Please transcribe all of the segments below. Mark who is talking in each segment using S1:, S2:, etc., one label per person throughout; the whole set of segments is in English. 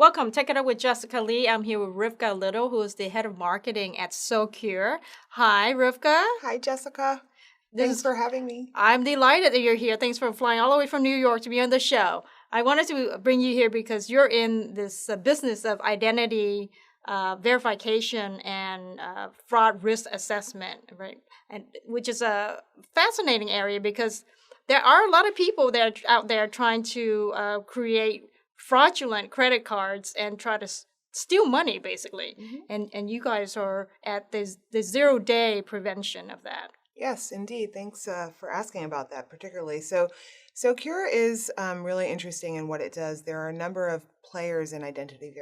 S1: Welcome. Take it up with Jessica Lee. I'm here with Rivka Little, who is the head of marketing at SoCure. Hi, Rivka.
S2: Hi, Jessica.
S1: This
S2: Thanks
S1: is
S2: for having me.
S1: I'm delighted that you're here. Thanks for flying all the way from New York to be on the show. I wanted to bring you here because you're in this business of identity verification and fraud risk assessment, right? And which is a fascinating area because there are a lot of people that are out there trying to create fraudulent credit cards and try to steal money, basically. And you guys are at the 0 day prevention of that.
S2: Yes, indeed. Thanks for asking about that particularly. So Cure is really interesting in what it does. There are a number of players in identity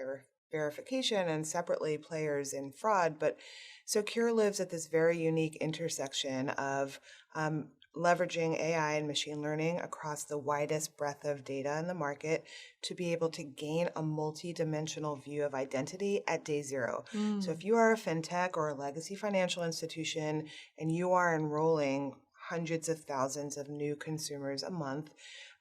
S2: verification and separately players in fraud, but so Cure lives at this very unique intersection of leveraging AI and machine learning across the widest breadth of data in the market to be able to gain a multi-dimensional view of identity at day zero. So if you are a fintech or a legacy financial institution and you are enrolling hundreds of thousands of new consumers a month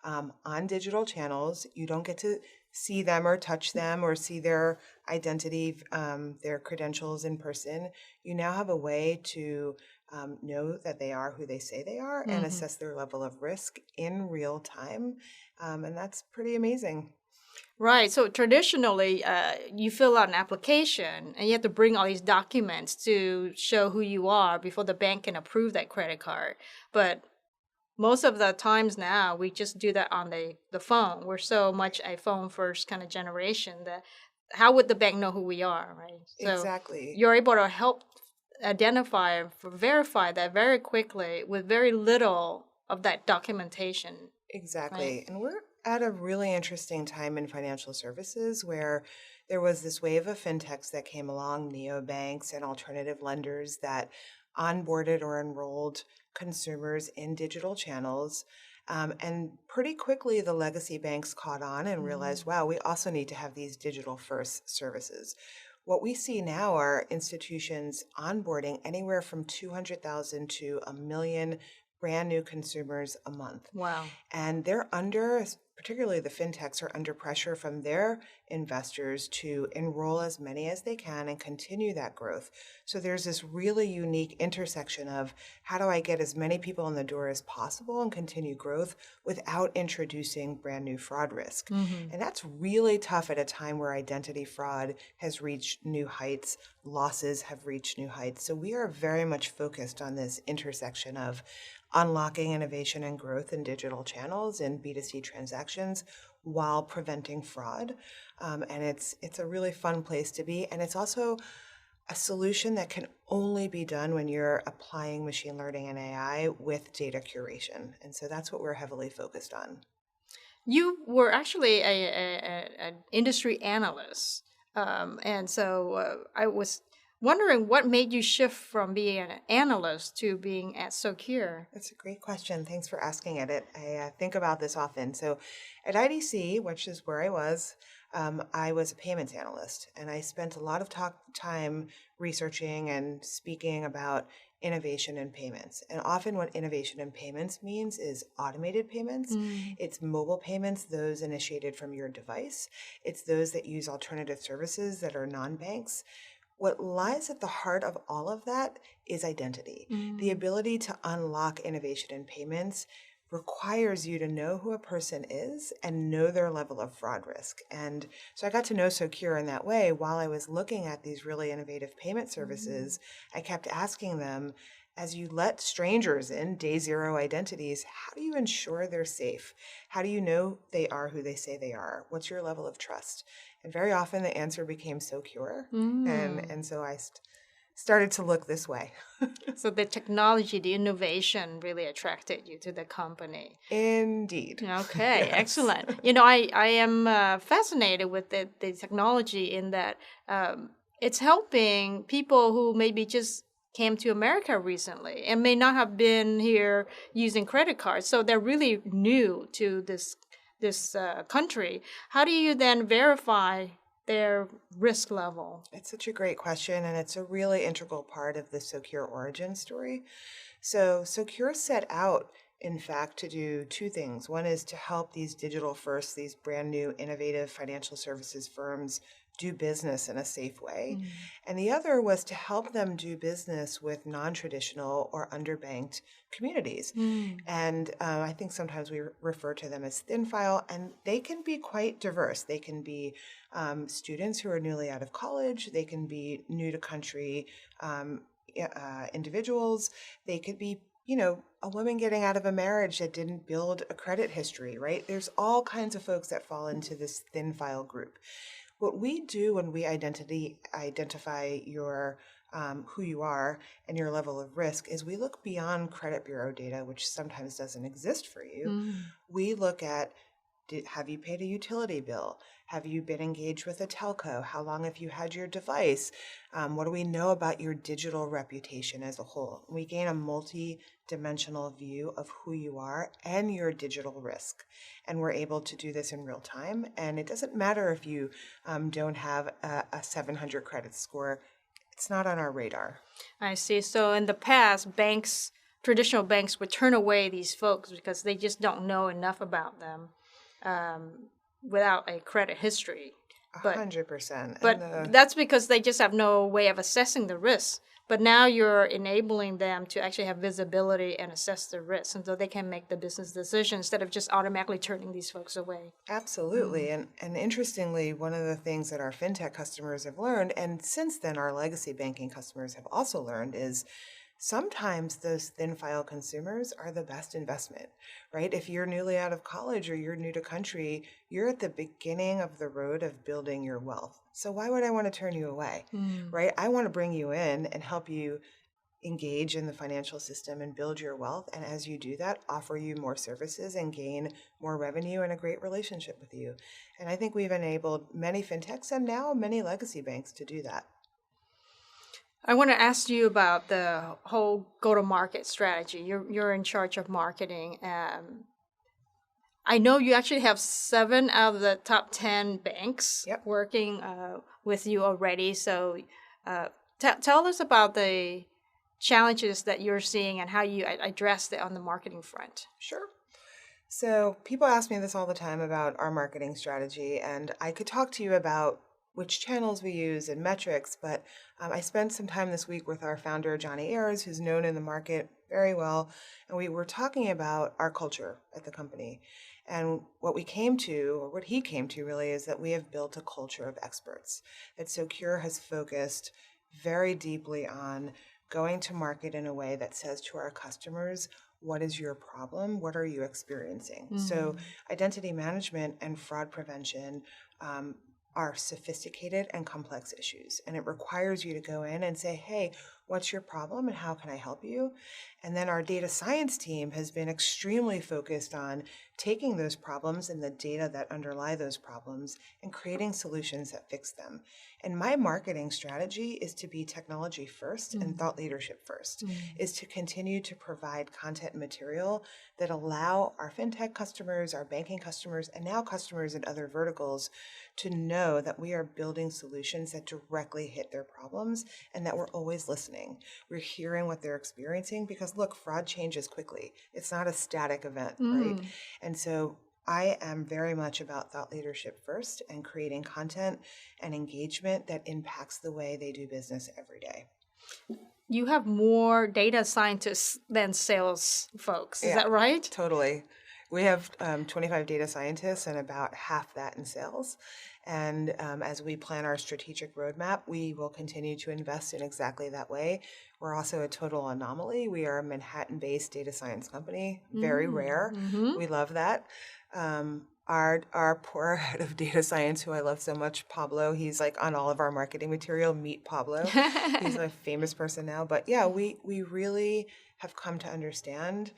S2: on digital channels, you don't get to see them or touch them or see their identity, their credentials in person. You now have a way to know that they are who they say they are and assess their level of risk in real time. And that's pretty amazing.
S1: Right. So traditionally, you fill out an application and you have to bring all these documents to show who you are before the bank can approve that credit card. But most of the times now, we just do that on the phone. We're so much a phone first kind of generation that how would the bank know who we are, right? So
S2: Exactly.
S1: you're able to help identify and verify that very quickly with very little of that documentation.
S2: Exactly.
S1: Right.
S2: And we're at a really interesting time in financial services where there was this wave of fintechs that came along, neobanks and alternative lenders that onboarded or enrolled consumers in digital channels. And pretty quickly, the legacy banks caught on and realized, wow, we also need to have these digital first services. What we see now are institutions onboarding anywhere from 200,000 to a million brand new consumers a month.
S1: Wow.
S2: And they're under, particularly the fintechs, are under pressure from their investors to enroll as many as they can and continue that growth. So there's this really unique intersection of how do I get as many people in the door as possible and continue growth without introducing brand new fraud risk. And that's really tough at a time where identity fraud has reached new heights, losses have reached new heights. So we are very much focused on this intersection of unlocking innovation and growth in digital channels and B2C transactions while preventing fraud. And it's a really fun place to be. And it's also a solution that can only be done when you're applying machine learning and AI with data curation. And so that's what we're heavily focused on.
S1: You were actually an industry analyst. And so I was wondering what made you shift from being an analyst to being at SoCure.
S2: That's a great question. Thanks for asking it. I think about this often. So at IDC, which is where I was a payments analyst, and I spent a lot of time researching and speaking about innovation in payments. And often what innovation in payments means is automated payments. It's mobile payments, those initiated from your device. It's those that use alternative services that are non-banks. What lies at the heart of all of that is identity. The ability to unlock innovation in payments requires you to know who a person is and know their level of fraud risk. And so I got to know SoCure in that way. While I was looking at these really innovative payment services, I kept asking them, as you let strangers in, day zero identities, how do you ensure they're safe? How do you know they are who they say they are? What's your level of trust? And very often the answer became SoCure. And so I started to look this way.
S1: So the technology, the innovation really attracted you to the company.
S2: Indeed.
S1: Okay,
S2: Yes.
S1: excellent. You know, I am fascinated with the technology in that it's helping people who maybe just came to America recently and may not have been here using credit cards. So they're really new to this country. How do you then verify their risk level?
S2: It's such a great question, and it's a really integral part of the SoCure origin story. So SoCure set out in fact, to do two things. One is to help these digital first, these brand new innovative financial services firms do business in a safe way. And the other was to help them do business with non-traditional or underbanked communities. And I think sometimes we refer to them as thin file, and they can be quite diverse. They can be students who are newly out of college. They can be new to country individuals. They could be, a woman getting out of a marriage that didn't build a credit history, right? There's all kinds of folks that fall into this thin file group. What we do when we identify your who you are and your level of risk is we look beyond credit bureau data, which sometimes doesn't exist for you. We look at, have you paid a utility bill? Have you been engaged with a telco? How long have you had your device? What do we know about your digital reputation as a whole? We gain a multi-dimensional view of who you are and your digital risk. And we're able to do this in real time. And it doesn't matter if you don't have a 700 credit score. It's not on our radar.
S1: I see. So in the past, traditional banks would turn away these folks because they just don't know enough about them. Without a credit history.
S2: 100%.
S1: But that's because they just have no way of assessing the risk. But now you're enabling them to actually have visibility and assess the risk, and so they can make the business decision instead of just automatically turning these folks away.
S2: Absolutely. And interestingly, one of the things that our fintech customers have learned, and since then our legacy banking customers have also learned, is sometimes those thin file consumers are the best investment, right? If you're newly out of college or you're new to country, you're at the beginning of the road of building your wealth. So why would I want to turn you away, right? I want to bring you in and help you engage in the financial system and build your wealth. And as you do that, offer you more services and gain more revenue and a great relationship with you. And I think we've enabled many fintechs and now many legacy banks to do that.
S1: I want to ask you about the whole go-to-market strategy. You're in charge of marketing. I know you actually have 7 out of the top 10 banks working with you already. So tell us about the challenges that you're seeing and how you address it on the marketing front.
S2: Sure. So people ask me this all the time about our marketing strategy, and I could talk to you about which channels we use and metrics, but I spent some time this week with our founder, Johnny Ayers, who's known in the market very well, and we were talking about our culture at the company. And what we came to, or what he came to really, is that we have built a culture of experts, that Secure has focused very deeply on going to market in a way that says to our customers, what is your problem? What are you experiencing? So identity management and fraud prevention are sophisticated and complex issues. And it requires you to go in and say, hey, what's your problem and how can I help you? And then our data science team has been extremely focused on taking those problems and the data that underlie those problems and creating solutions that fix them. And my marketing strategy is to be technology first and thought leadership first, is to continue to provide content and material that allow our fintech customers, our banking customers, and now customers in other verticals to know that we are building solutions that directly hit their problems and that we're always listening. We're hearing what they're experiencing because, look, fraud changes quickly. It's not a static event, right? And so I am very much about thought leadership first and creating content and engagement that impacts the way they do business every day.
S1: You have more data scientists than sales folks. Is that right?
S2: Totally. We have 25 data scientists and about half that in sales. And as we plan our strategic roadmap, we will continue to invest in exactly that way. We're also a total anomaly. We are a Manhattan-based data science company, very rare. We love that. Our poor head of data science, who I love so much, Pablo, he's like on all of our marketing material. Meet Pablo. He's a famous person now. But yeah, we really have come to understand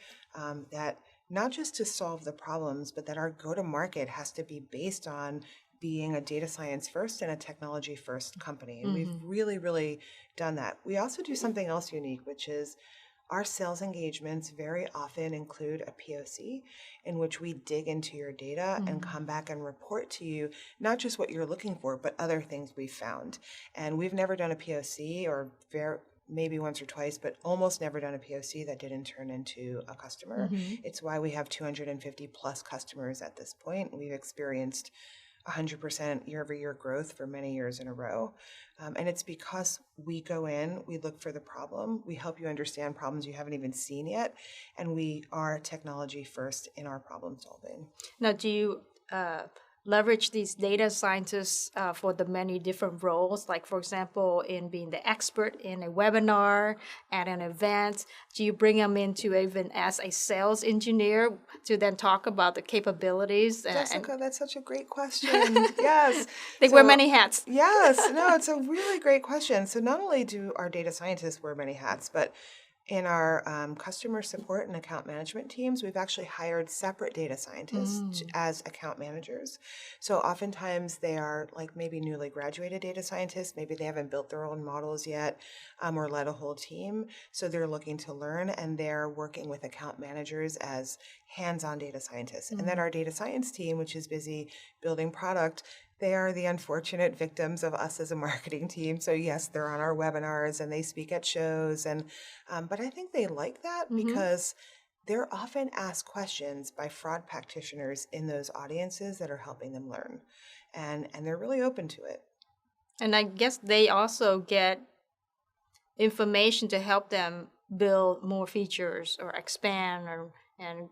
S2: that not just to solve the problems, but that our go-to-market has to be based on being a data science first and a technology first company. And we've really, really done that. We also do something else unique, which is our sales engagements very often include a POC in which we dig into your data and come back and report to you not just what you're looking for, but other things we've found. And we've never done a POC or maybe once or twice, but almost never done a POC that didn't turn into a customer. It's why we have 250 plus customers at this point. We've experienced 100% year-over-year growth for many years in a row. And it's because we go in, we look for the problem, we help you understand problems you haven't even seen yet, and we are technology first in our problem solving.
S1: Now, do you leverage these data scientists for the many different roles? Like, for example, in being the expert in a webinar, at an event, do you bring them into even as a sales engineer to then talk about the capabilities?
S2: Jessica, that's such a great question. Yes.
S1: They wear many hats.
S2: Yes. No, it's a really great question. So not only do our data scientists wear many hats, but in our customer support and account management teams, we've actually hired separate data scientists as account managers. So oftentimes they are like maybe newly graduated data scientists. Maybe they haven't built their own models yet or led a whole team. So they're looking to learn, and they're working with account managers as hands-on data scientists. And then our data science team, which is busy building product, they are the unfortunate victims of us as a marketing team. So yes, they're on our webinars and they speak at shows, and but I think they like that because they're often asked questions by fraud practitioners in those audiences that are helping them learn, and they're really open to it.
S1: And I guess they also get information to help them build more features or expand and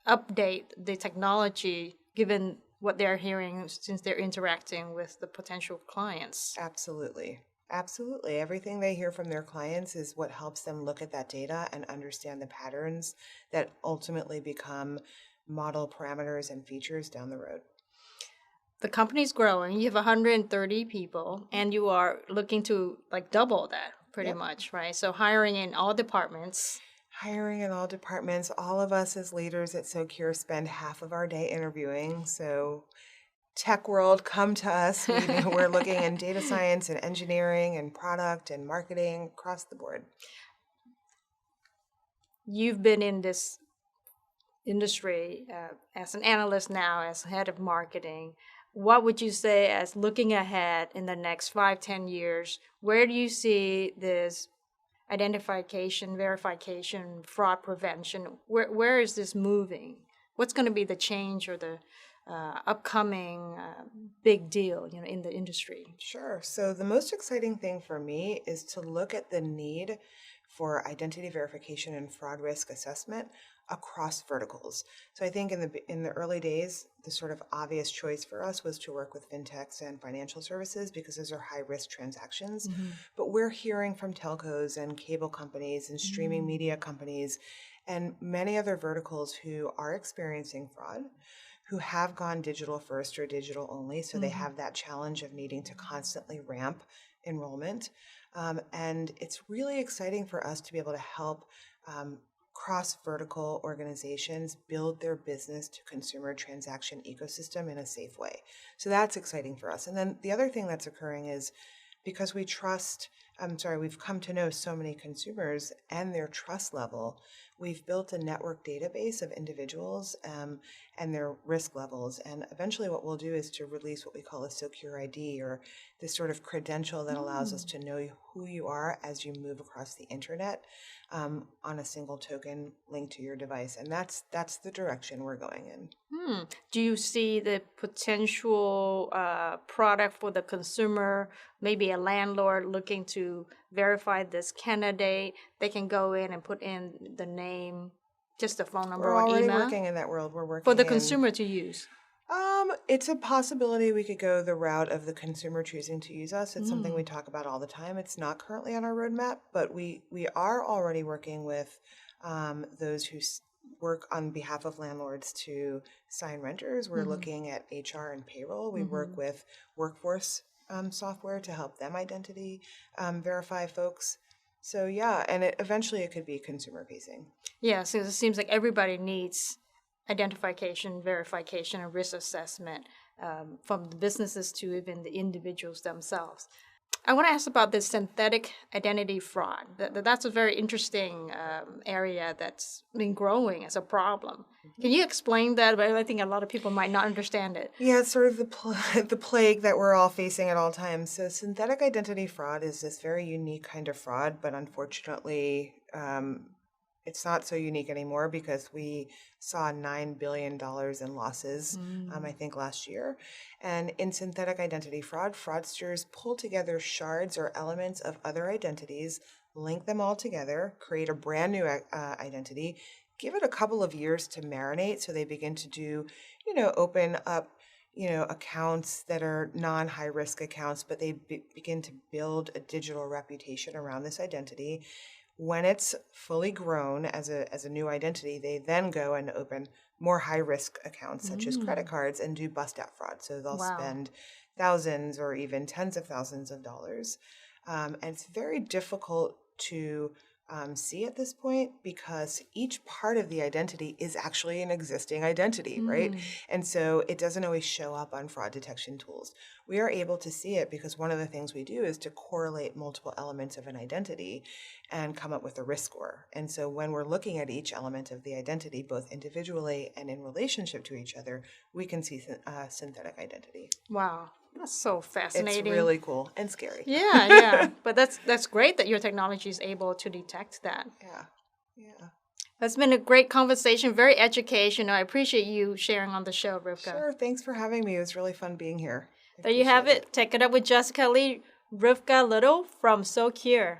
S1: update the technology given what they're hearing since they're interacting with the potential clients.
S2: Absolutely. Absolutely. Everything they hear from their clients is what helps them look at that data and understand the patterns that ultimately become model parameters and features down the road.
S1: The company's growing. You have 130 people, and you are looking to like double that pretty much, right? So hiring in all departments.
S2: Hiring in all departments. All of us as leaders at SoCure spend half of our day interviewing. So tech world, come to us. We're looking in data science and engineering and product and marketing across the board.
S1: You've been in this industry as an analyst now, as head of marketing. What would you say as looking ahead in the next 5-10 years? Where do you see this identification, verification, fraud prevention? Where is this moving? What's going to be the change or the upcoming big deal, in the industry?
S2: Sure. So the most exciting thing for me is to look at the need for identity verification and fraud risk assessment across verticals. So I think in the early days, the sort of obvious choice for us was to work with fintechs and financial services because those are high risk transactions. But we're hearing from telcos and cable companies and streaming media companies and many other verticals who are experiencing fraud, who have gone digital first or digital only. So they have that challenge of needing to constantly ramp enrollment. And it's really exciting for us to be able to help cross-vertical organizations build their business to consumer transaction ecosystem in a safe way. So that's exciting for us. And then the other thing that's occurring is because we've come to know so many consumers and their trust level, we've built a network database of individuals and their risk levels. And eventually what we'll do is to release what we call a SoCure ID, or this sort of credential that allows us to know who you are as you move across the internet on a single token linked to your device. And that's the direction we're going in.
S1: Do you see the potential product for the consumer, maybe a landlord looking to verify this candidate? They can go in and put in the name, just a phone number or email?
S2: We're already working in that world. We're working
S1: for the consumer to use.
S2: It's a possibility we could go the route of the consumer choosing to use us. It's something we talk about all the time. It's not currently on our roadmap, but we are already working with those who work on behalf of landlords to sign renters. We're looking at HR and payroll. We work with workforce software to help them identity verify folks. So yeah, and eventually it could be consumer facing.
S1: Yeah, so it seems like everybody needs identification, verification, and risk assessment from the businesses to even the individuals themselves. I want to ask about this synthetic identity fraud. That's a very interesting area that's been growing as a problem. Can you explain that? But I think a lot of people might not understand it.
S2: Yeah, it's sort of the plague that we're all facing at all times. So synthetic identity fraud is this very unique kind of fraud, but unfortunately, it's not so unique anymore because we saw $9 billion in losses, I think, last year. And in synthetic identity fraud, fraudsters pull together shards or elements of other identities, link them all together, create a brand new identity, give it a couple of years to marinate so they begin to do, open up, accounts that are non-high risk accounts, but they begin to build a digital reputation around this identity. When it's fully grown as a new identity, they then go and open more high-risk accounts, such as credit cards, and do bust-out fraud. So they'll spend thousands or even tens of thousands of dollars. And it's very difficult to see at this point because each part of the identity is actually an existing identity, right? And so it doesn't always show up on fraud detection tools. We are able to see it because one of the things we do is to correlate multiple elements of an identity and come up with a risk score. And so when we're looking at each element of the identity, both individually and in relationship to each other, we can see synthetic identity.
S1: Wow. That's so fascinating.
S2: It's really cool and scary.
S1: Yeah. But that's great that your technology is able to detect that.
S2: Yeah.
S1: That's been a great conversation, very educational. I appreciate you sharing on the show, Rivka.
S2: Sure. Thanks for having me. It was really fun being here.
S1: There you have it. Take it up with Jessica Lee, Rivka Little from SoCure.